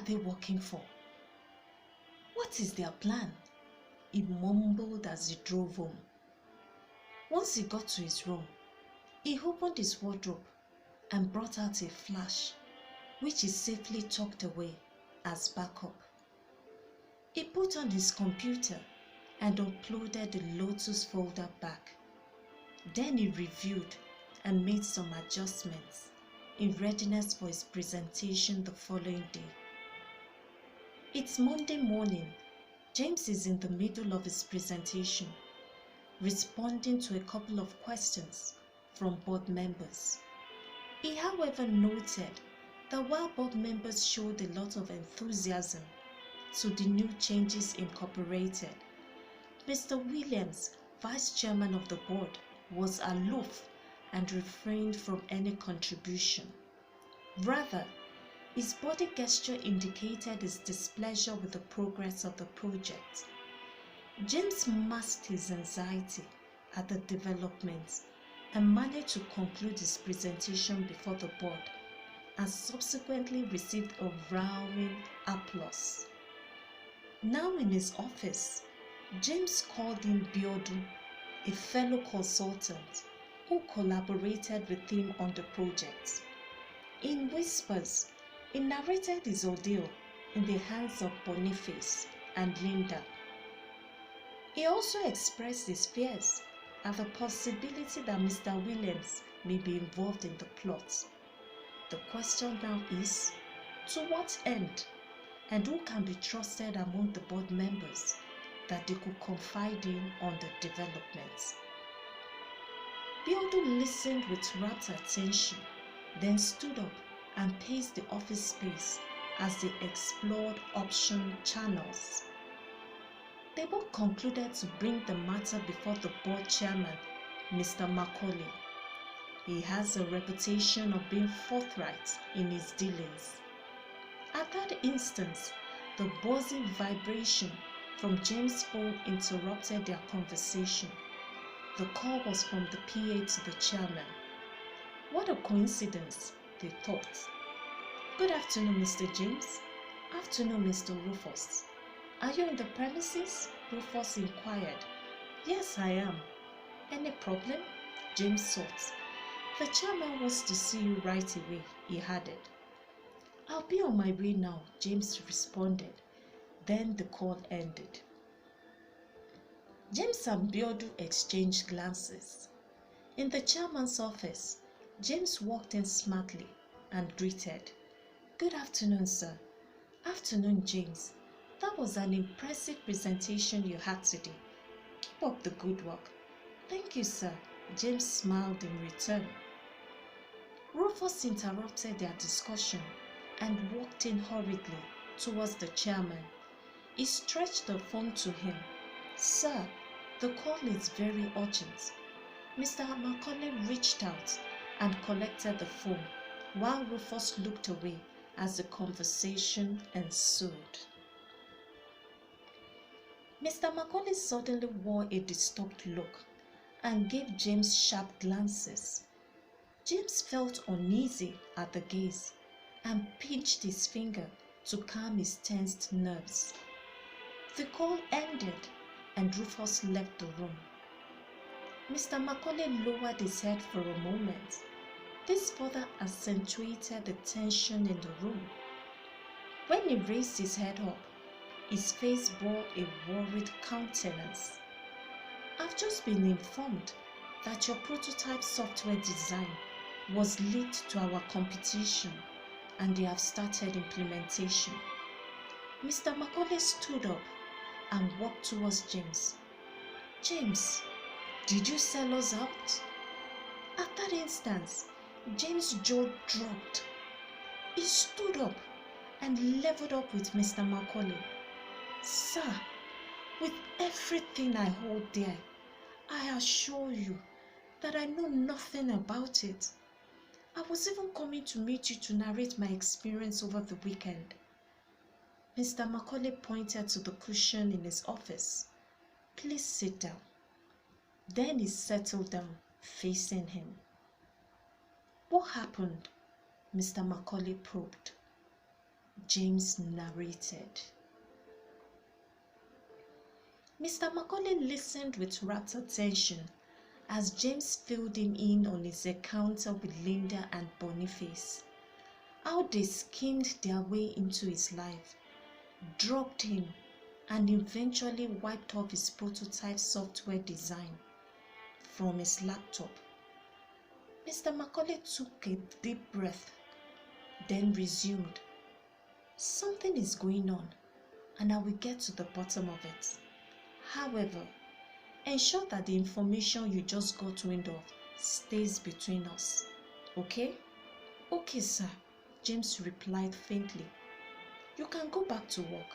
they working for? What is their plan? He mumbled as he drove home. Once he got to his room, he opened his wardrobe and brought out a flash, which he safely tucked away as backup. He put on his computer and uploaded the Lotus folder back. Then he reviewed and made some adjustments in readiness for his presentation the following day. It's Monday morning. James is in the middle of his presentation, responding to a couple of questions from board members. He, however, noted that while board members showed a lot of enthusiasm to the new changes incorporated, Mr. Williams, vice chairman of the board, was aloof and refrained from any contribution. Rather, his body gesture indicated his displeasure with the progress of the project. James masked his anxiety at the developments and managed to conclude his presentation before the board and subsequently received a roaring applause. Now in his office, James called in Biodun, a fellow consultant who collaborated with him on the project. In whispers, he narrated his ordeal in the hands of Boniface and Linda. He also expressed his fears at the possibility that Mr. Williams may be involved in the plot. The question now is, to what end, and who can be trusted among the board members that they could confide in on the developments? Biodun listened with rapt attention, then stood up and paced the office space as they explored option channels. They both concluded to bring the matter before the board chairman, Mr. Macaulay. He has a reputation of being forthright in his dealings. At that instant, the buzzing vibration from James' phone interrupted their conversation. The call was from the PA to the chairman. What a coincidence, they thought. Good afternoon, Mr. James. Afternoon, Mr. Rufus. Are you in the premises? Rufus inquired. Yes, I am. Any problem? James thought. The chairman wants to see you right away, he added. I'll be on my way now, James responded. Then the call ended. James and Biodun exchanged glances. In the chairman's office, James walked in smartly and greeted. Good afternoon, sir. Afternoon, James. That was an impressive presentation you had today. Keep up the good work. Thank you, sir. James smiled in return. Rufus interrupted their discussion and walked in hurriedly towards the chairman. He stretched the phone to him. Sir, the call is very urgent. Mr. Macaulay reached out and collected the phone while Rufus looked away as the conversation ensued. Mr. Macaulay suddenly wore a disturbed look and gave James sharp glances. James felt uneasy at the gaze and pinched his finger to calm his tensed nerves. The call ended and Rufus left the room. Mr. Macaulay lowered his head for a moment. This further accentuated the tension in the room. When he raised his head up, his face bore a worried countenance. I've just been informed that your prototype software design was leaked to our competition and they have started implementation. Mr. Macaulay stood up and walked towards James. James, did you sell us out? At that instant, James' jaw dropped. He stood up and leveled up with Mr. Macaulay. Sir, with everything I hold dear, I assure you that I know nothing about it. I was even coming to meet you to narrate my experience over the weekend. Mr. Macaulay pointed to the cushion in his office. Please sit down. Then he settled down, facing him. What happened? Mr. Macaulay probed. James narrated. Mr. Macaulay listened with rapt attention as James filled him in on his encounter with Linda and Boniface, how they schemed their way into his life, drugged him, and eventually wiped off his prototype software design from his laptop. Mr. Macaulay took a deep breath, then resumed. Something is going on, and I will get to the bottom of it. However, ensure that the information you just got wind of stays between us. Okay? Okay, sir, James replied faintly. You can go back to work.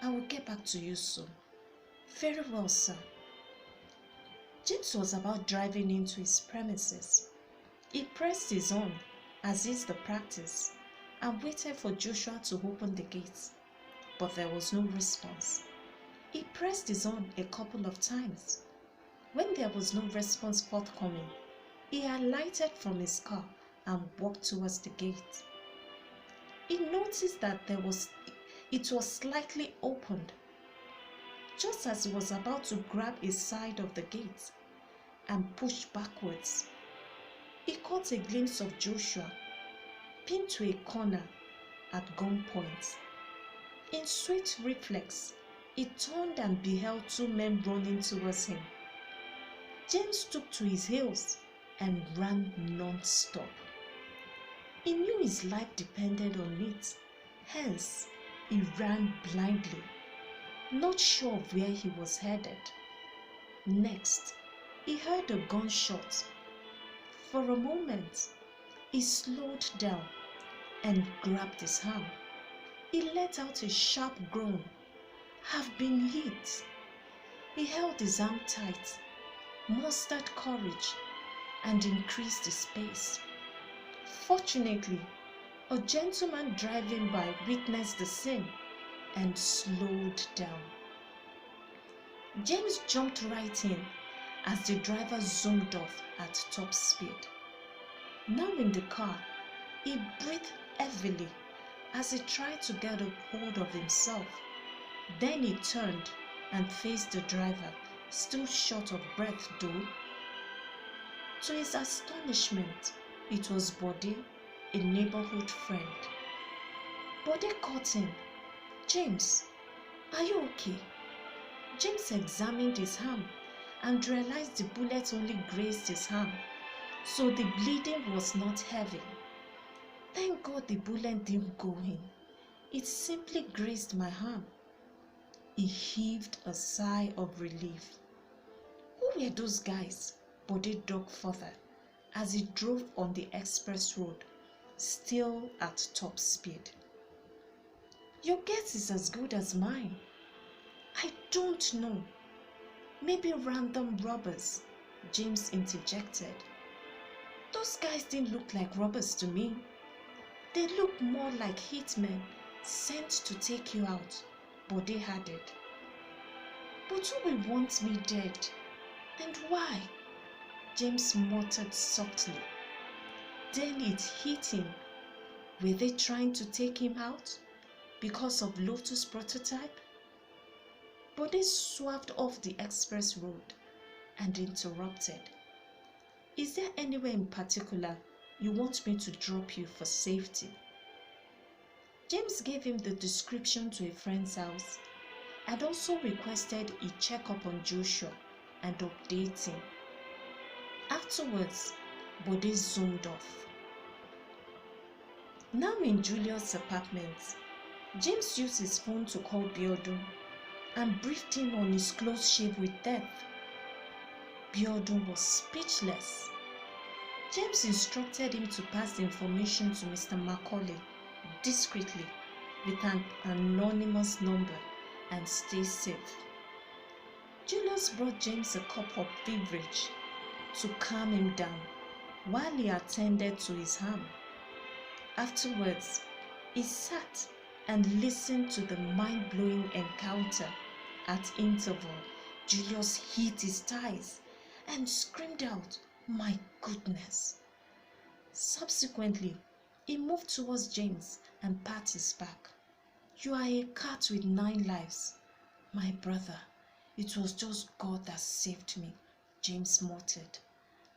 I will get back to you soon. Very well, sir. James was about driving into his premises. He pressed his horn, as is the practice, and waited for Joshua to open the gate, but there was no response. He pressed his horn a couple of times. When there was no response forthcoming, he alighted from his car and walked towards the gate. He noticed that it was slightly opened. Just as he was about to grab a side of the gate and push backwards, he caught a glimpse of Joshua, pinned to a corner at gunpoint. In swift reflex, he turned and beheld two men running towards him. James took to his heels and ran non-stop. He knew his life depended on it, hence he ran blindly, not sure of where he was headed. Next, he heard a gunshot. For a moment, he slowed down and grabbed his arm. He let out a sharp groan. I've been hit. He held his arm tight, mustered courage, and increased his pace. Fortunately, a gentleman driving by witnessed the scene and slowed down. James jumped right in as the driver zoomed off at top speed. Now in the car, he breathed heavily as he tried to get a hold of himself. Then he turned and faced the driver, still short of breath though. To his astonishment, it was Bode, a neighborhood friend. Bode caught him. James, are you okay? James examined his arm and realized the bullet only grazed his arm, so the bleeding was not heavy. Thank God the bullet didn't go in. It simply grazed my arm. He heaved a sigh of relief. Who were those guys? Bode dug further as he drove on the express road, still at top speed. Your guess is as good as mine. I don't know. Maybe random robbers, James interjected. Those guys didn't look like robbers to me. They looked more like hitmen sent to take you out, Bode added. But who will want me dead? And why? James muttered softly. Then it hit him. Were they trying to take him out because of Lotus prototype? Bode swerved off the express road and interrupted. Is there anywhere in particular you want me to drop you for safety? James gave him the description to a friend's house and also requested he check up on Joshua and update him. Afterwards, Bode zoomed off. Now in Julius' apartment, James used his phone to call Biodun and briefed him on his close shave with death. Biodun was speechless. James instructed him to pass the information to Mr. Macaulay discreetly with an anonymous number and stay safe. Julius brought James a cup of beverage to calm him down while he attended to his arm. Afterwards, he sat and listened to the mind-blowing encounter. At interval, Julius hit his thighs and screamed out, "My goodness!" Subsequently, He moved towards James and pat his back. You are a cat with 9 lives. My brother, it was just God that saved me, James muttered.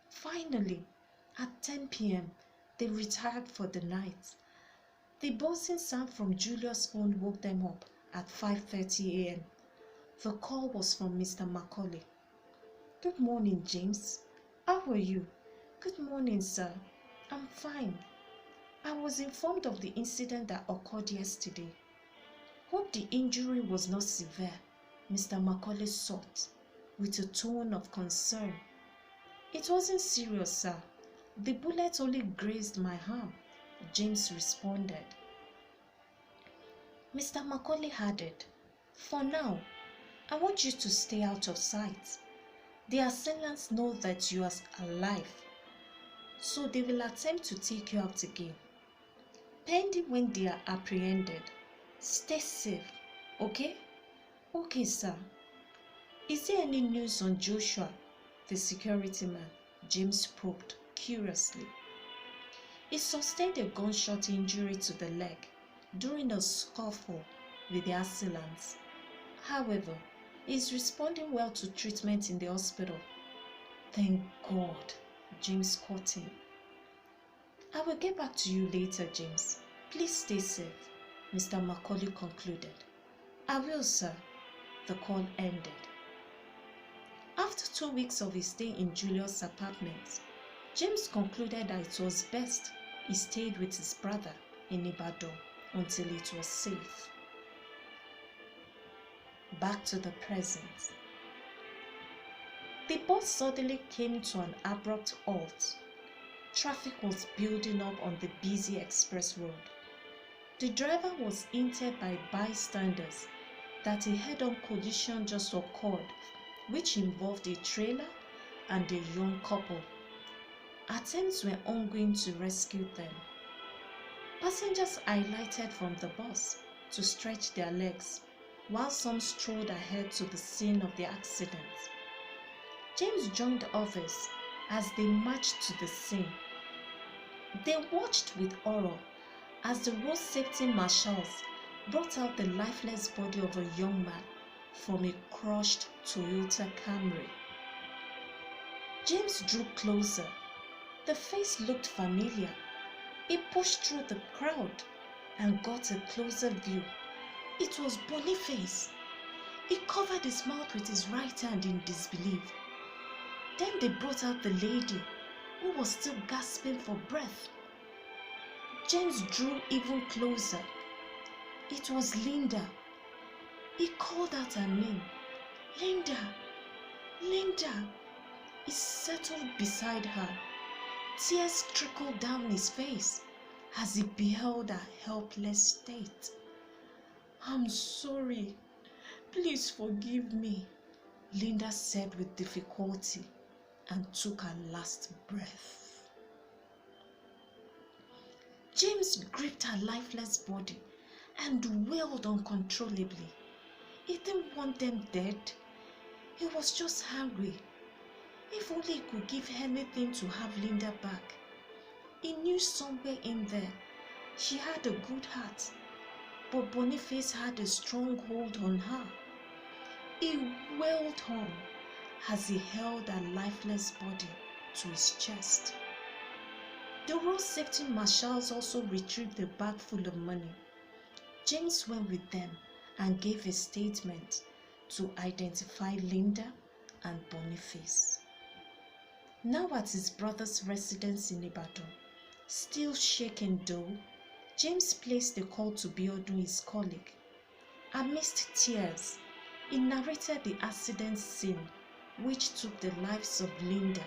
Finally, at 10 p.m., they retired for the night. The buzzing sound from Julia's phone woke them up at 5:30 a.m. The call was from Mr. Macaulay. Good morning, James. How are you? Good morning, sir. I'm fine. I was informed of the incident that occurred yesterday. Hope the injury was not severe, Mr. Macaulay sought, with a tone of concern. It wasn't serious, sir. The bullet only grazed my arm, James responded. Mr. Macaulay added, For now, I want you to stay out of sight. The assailants know that you are alive, so they will attempt to take you out again. Pending when they are apprehended, stay safe, okay? Okay, sir. Is there any news on Joshua, the security man? James probed curiously. He sustained a gunshot injury to the leg during a scuffle with the assailants. However, he is responding well to treatment in the hospital. Thank God, James caught him. I will get back to you later, James. Please stay safe, Mr. Macaulay concluded. I will, sir. The call ended. After 2 weeks of his stay in Julius' apartment, James concluded that it was best he stayed with his brother in Ibadan until it was safe. Back to the present. The bus suddenly came to an abrupt halt. Traffic was building up on the busy express road. The driver was hinted by bystanders that a head-on collision just occurred, which involved a trailer and a young couple. Attempts were ongoing to rescue them. Passengers alighted from the bus to stretch their legs, while some strolled ahead to the scene of the accident. James joined others as they marched to the scene. They watched with horror as the road safety marshals brought out the lifeless body of a young man from a crushed Toyota Camry. James drew closer. The face looked familiar. He pushed through the crowd and got a closer view. It was Boniface. He covered his mouth with his right hand in disbelief. Then they brought out the lady, who was still gasping for breath. James drew even closer. It was Linda. He called out her name. Linda! Linda! He settled beside her. Tears trickled down his face as he beheld her helpless state. I'm sorry. Please forgive me, Linda said with difficulty and took her last breath. James gripped her lifeless body and wailed uncontrollably. He didn't want them dead. He was just hungry. If only he could give anything to have Linda back. He knew somewhere in there she had a good heart, but Boniface had a strong hold on her. He wailed on as he held her lifeless body to his chest. The road safety marshals also retrieved the bag full of money. James went with them and gave a statement to identify Linda and Boniface. Now at his brother's residence in Ibadan, still shaken though, James placed the call to Biodun, his colleague. Amidst tears, he narrated the accident scene which took the lives of Linda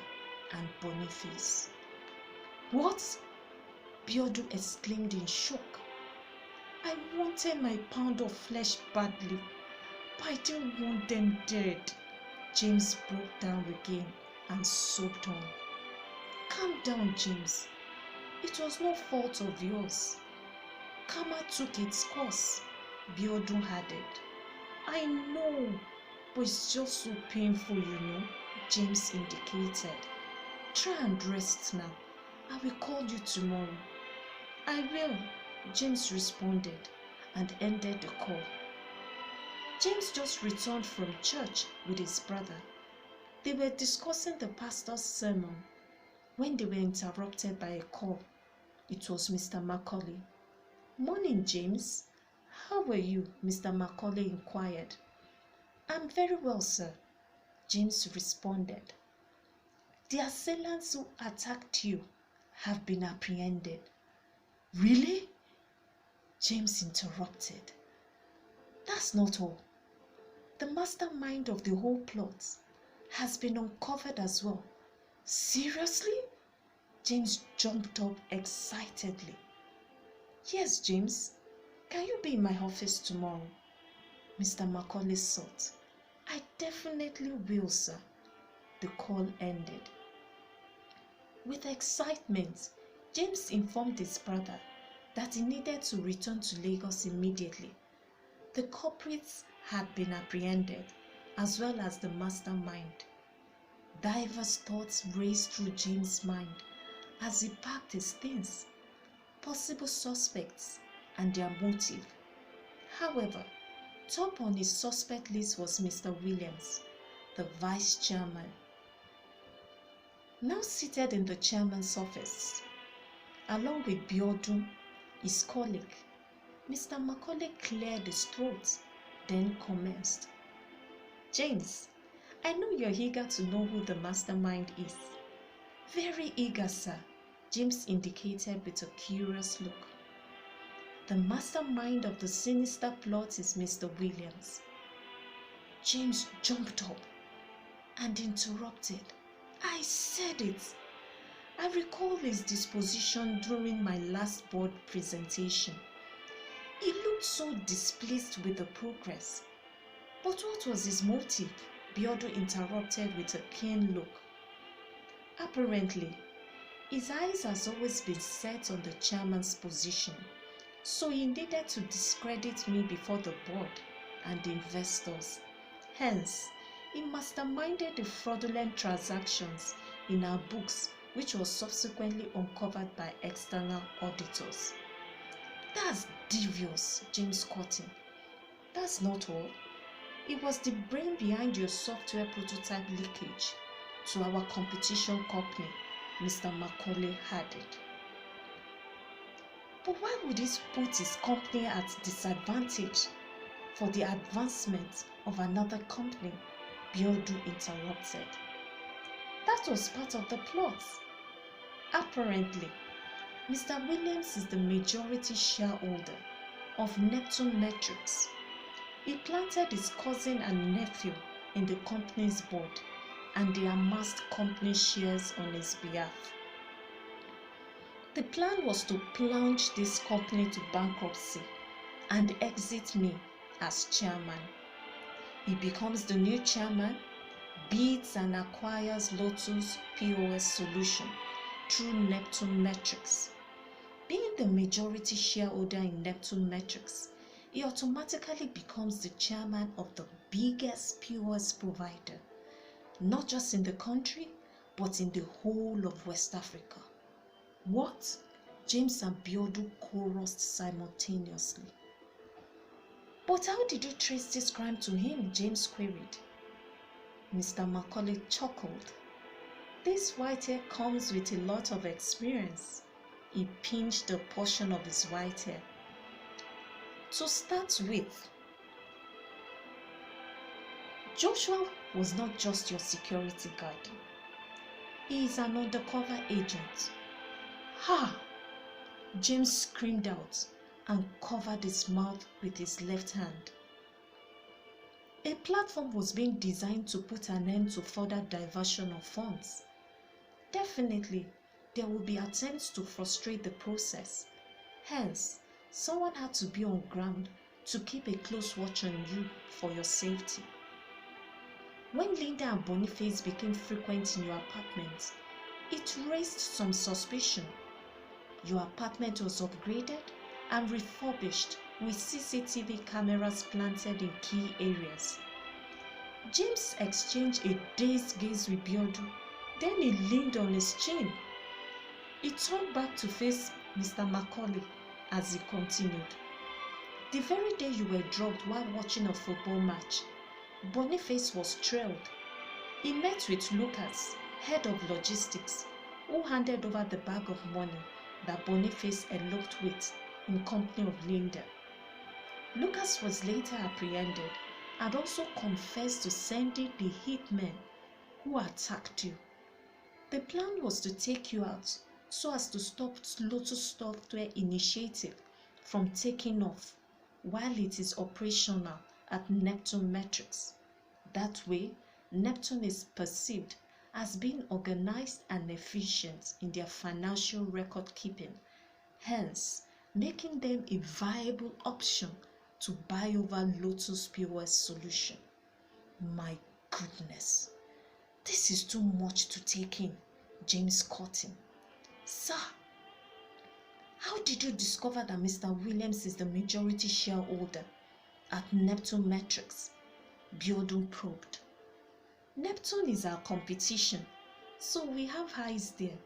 and Boniface. What? Biodun exclaimed in shock. I wanted my pound of flesh badly, but I didn't want them dead. James broke down again and sobbed on. Calm down, James. It was no fault of yours. Karma took its course, Biodun added. I know, but it's just so painful, James indicated. Try and rest now. I will call you tomorrow. I will, James responded and ended the call. James just returned from church with his brother. They were discussing the pastor's sermon when they were interrupted by a call. It was Mr. Macaulay. "Morning, James. How are you?" Mr. Macaulay inquired. "I'm very well, sir," James responded. "The assailants who attacked you have been apprehended." "Really?" James interrupted. "That's not all. The mastermind of the whole plot has been uncovered as well." "Seriously?" James jumped up excitedly. "Yes, James. Can you be in my office tomorrow?" Mr. Macaulay sought. "I definitely will, sir." The call ended. With excitement, James informed his brother that he needed to return to Lagos immediately. The culprits had been apprehended, as well as the mastermind. Diverse thoughts raced through James' mind as he packed his things, possible suspects and their motive. However, top on his suspect list was Mr. Williams, the vice chairman. Now seated in the chairman's office, along with Biodun, his colleague, Mr. Macaulay cleared his throat, then commenced. "James, I know you're eager to know who the mastermind is." "Very eager, sir," James indicated with a curious look. "The mastermind of the sinister plot is Mr. Williams." James jumped up and interrupted. "I said it. I recall his disposition during my last board presentation. He looked so displeased with the progress." "But what was his motive?" Biodo interrupted with a keen look. "Apparently, his eyes has always been set on the chairman's position, so he needed to discredit me before the board and the investors. Hence, he masterminded the fraudulent transactions in our books, which was subsequently uncovered by external auditors." "That's devious," James cut in. "That's not all. He was the brain behind your software prototype leakage to our competition company," Mr. Macaulay added. "But why would he put his company at disadvantage for the advancement of another company?" Biodu interrupted. "That was part of the plot. Apparently, Mr. Williams is the majority shareholder of Neptune Metrics. He planted his cousin and nephew in the company's board, and they amassed company shares on his behalf. The plan was to plunge this company to bankruptcy and exit me as chairman. He becomes the new chairman, bids and acquires Lotus POS solution through Neptune Metrics. Being the majority shareholder in Neptune Metrics, he automatically becomes the chairman of the biggest POS provider, not just in the country, but in the whole of West Africa." "What?" James and Biodu chorused simultaneously. "But how did you trace this crime to him?" James queried. Mr. Macaulay chuckled. "This white hair comes with a lot of experience." He pinched a portion of his white hair. "To start with, Joshua was not just your security guard. He is an undercover agent." "Ha!" James screamed out and covered his mouth with his left hand. A platform was being designed to put an end to further diversion of funds. Definitely, there will be attempts to frustrate the process. Hence, someone had to be on ground to keep a close watch on you for your safety. When Linda and Boniface became frequent in your apartment, it raised some suspicion. Your apartment was upgraded and refurbished with CCTV cameras planted in key areas. James exchanged a dazed gaze with Biodu. Then he leaned on his chin. He turned back to face Mr. Macaulay, as he continued. The very day you were drugged while watching a football match, Boniface was thrilled. He met with Lucas, head of logistics, who handed over the bag of money that Boniface eloped with in company of Linda. Lucas was later apprehended and also confessed to sending the hitmen who attacked you. The plan was to take you out so as to stop Lotus Software Initiative from taking off while it is operational at Neptune Metrics. That way, Neptune is perceived as being organized and efficient in their financial record keeping, hence making them a viable option to buy over Lotus POS solution. My goodness, this is too much to take in, James Cotton. Sir, how did you discover that Mr. Williams is the majority shareholder at Neptune Metrics? Biodun probed. Neptune is our competition, so we have eyes there.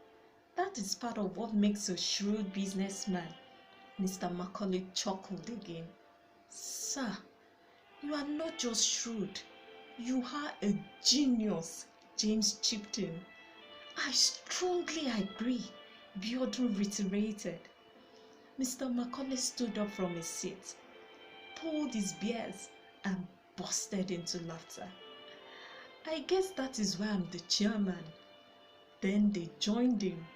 That is part of what makes a shrewd businessman. Mr. Macaulay chuckled again. Sir, you are not just shrewd, you are a genius, James chipped in. I strongly agree, Biodun reiterated. Mr. Macaulay stood up from his seat, pulled his beard, and busted into laughter. I guess that is why I'm the chairman. Then they joined him